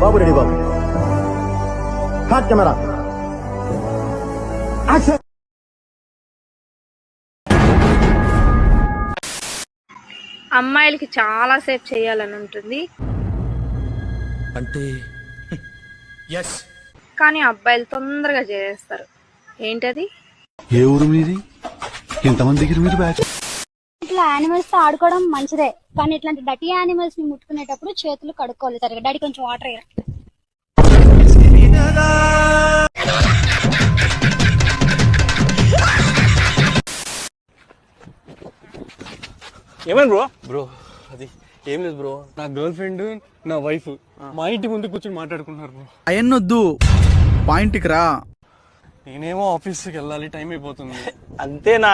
బాబు ready బాబు. హాట్ camera action. అమ్మాయిలకి చాలా సేపు చేయాలని ఉంటుంది అంటే కానీ అబ్బాయిలు తొందరగా చేస్తారు. ఏంటది? ఏ ఊరు మీది? ఇంతమంది దగ్గర మీరు బ్యాచ్. ఇట్లా యానిమల్స్ తో ఆడుకోవడం మంచిదే, కానీ ఇట్లాంటి డటీ యానిమల్స్ ని ముట్టుకునేటప్పుడు చేతులు కడుక్కోవాలి సరిగా. డాడీ కొంచెం వాటర్ అయ్యారు. ఏమైంది బ్రో? బ్రో అది ఏం లేదు బ్రో, నా గర్ల్ ఫ్రెండ్ నా వైఫ్ మా ఇంటి ముందు కూర్చొని మాట్లాడుకుంటున్నారు బ్రో. అయన్నొద్దు, పాయింట్కి రా. నేనేమో ఆఫీస్కి వెళ్ళాలి, టైం అయిపోతుంది. అంతేనా?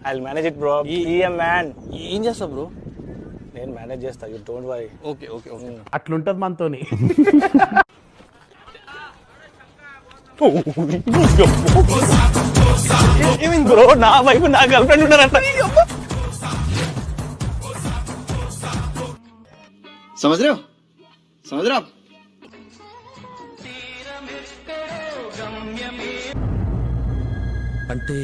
I will manage it bro. Be a man. ఏం చేస్తా బ్రో? నేను మేనేజ్ చేస్తా, you don't worry. Okay okay okay. అట్లుంటది మనతోని. ఏమైంది బ్రో? నా వైఫ్ నా గర్ల్ ఫ్రెండ్ ఉన్నారంట. समझ रहे हो? समझ रहे हो आप? అంటే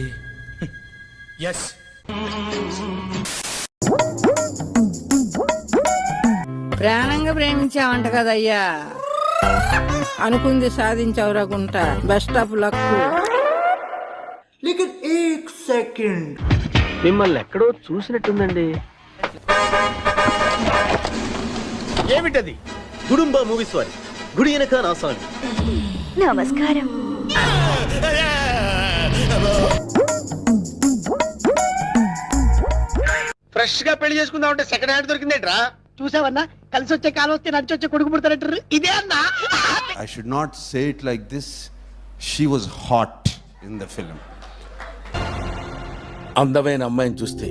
ప్రాణంగా ప్రేమించావంట కదయ్యా, అనుకుంది సాధించావు రకుంట. Best of luck. మిమ్మల్ని ఎక్కడో చూసినట్టుందండి. ఏమిటది? గుడుంబ మూవీస్ వారి గుడి వెనక నా సాంగ్. నమస్కారం. ఫ్రెష్ గా పెళ్లి చేసుకుందాం అంటే సెకండ్ హ్యాండ్ దొరికిందేట్రా? చూసావన్నా, కలిసి వచ్చే కాలం వస్తే నడిచి వచ్చే కొడుకు పుడతారంటారు. ఇదే అన్నా. I should not say it like this. She was hot in the film. అందమైన అమ్మాయిని చూస్తే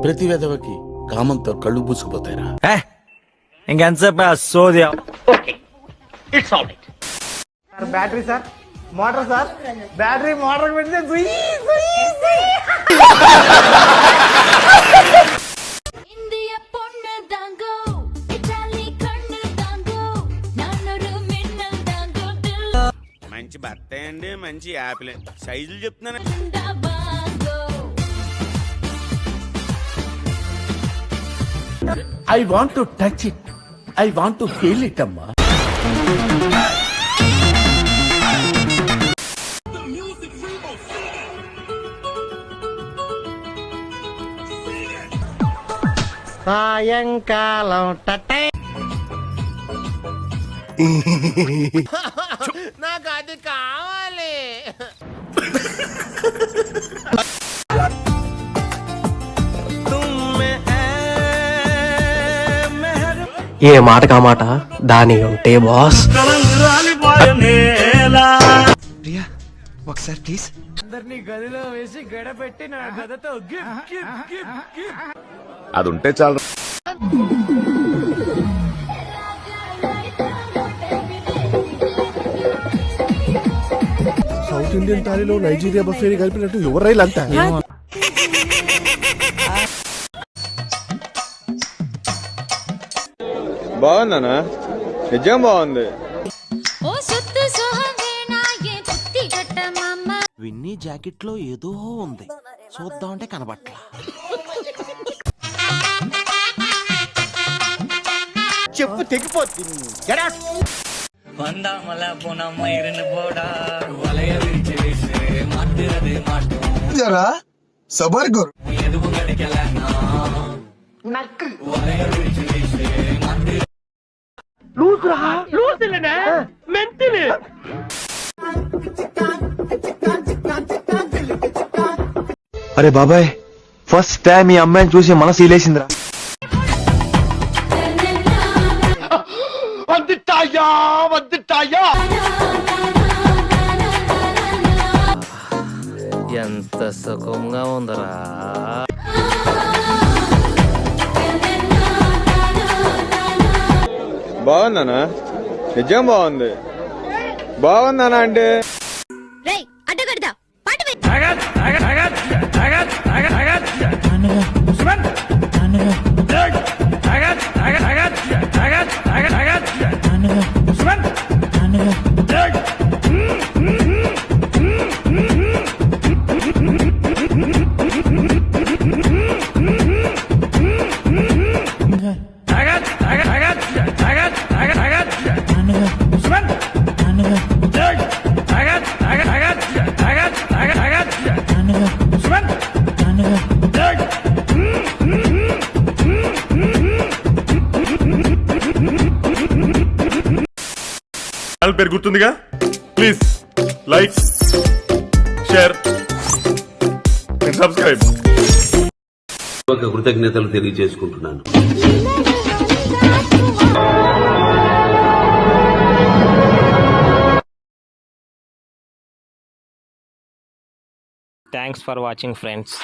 ప్రతి విధవకి కామంతో కళ్ళు పూసుకుపోతారా? ఇంకెంతసేపు సోదియా? It's all right. Battery sir, motor sir, battery motor పెడితే మంచి భర్త అండి, మంచి యాపిల్ సైజులు చెప్తున్నాను. I want to touch it, I want to feel it అమ్మా. సాయంకాలం టటే. నాకు అది కావాలి. ఏ మాట కా మాట దాని ఉంటే బాస్. ప్రియా ఒకసారి ప్లీజ్. అందరినీ గదిలో వేసి గడపెట్టి నా గదతో అది ఉంటే చాలు. సౌత్ ఇండియన్ థాలీలో నైజీరియా బఫేని కలిపినట్టు ఎవరైలంతా. బాగుందనా? నిజం బాగుంది. విన్నీ జాకెట్ లో ఏదో ఉంది, చూద్దామంటే కనబట్లా. చెప్పు తెగిపోద్ది. जरा सबर करो. అరే బాబాయ్, ఫస్ట్ టైం ఈ అమ్మాయిని చూసి మనసు ఇలేసిందిరా. వద్దుటాయా వద్దుటాయా. ఎంత సుఖంగా ఉందరా. బాగుందనా? నిజం బాగుంది. బాగుందనా అంటే అడ్డగడదా పాట ఛానల్ పేరు గుర్తుందిగా, please like, share and subscribe. కృతజ్ఞతలు తెలియజేసుకుంటున్నాను. Thanks for watching friends.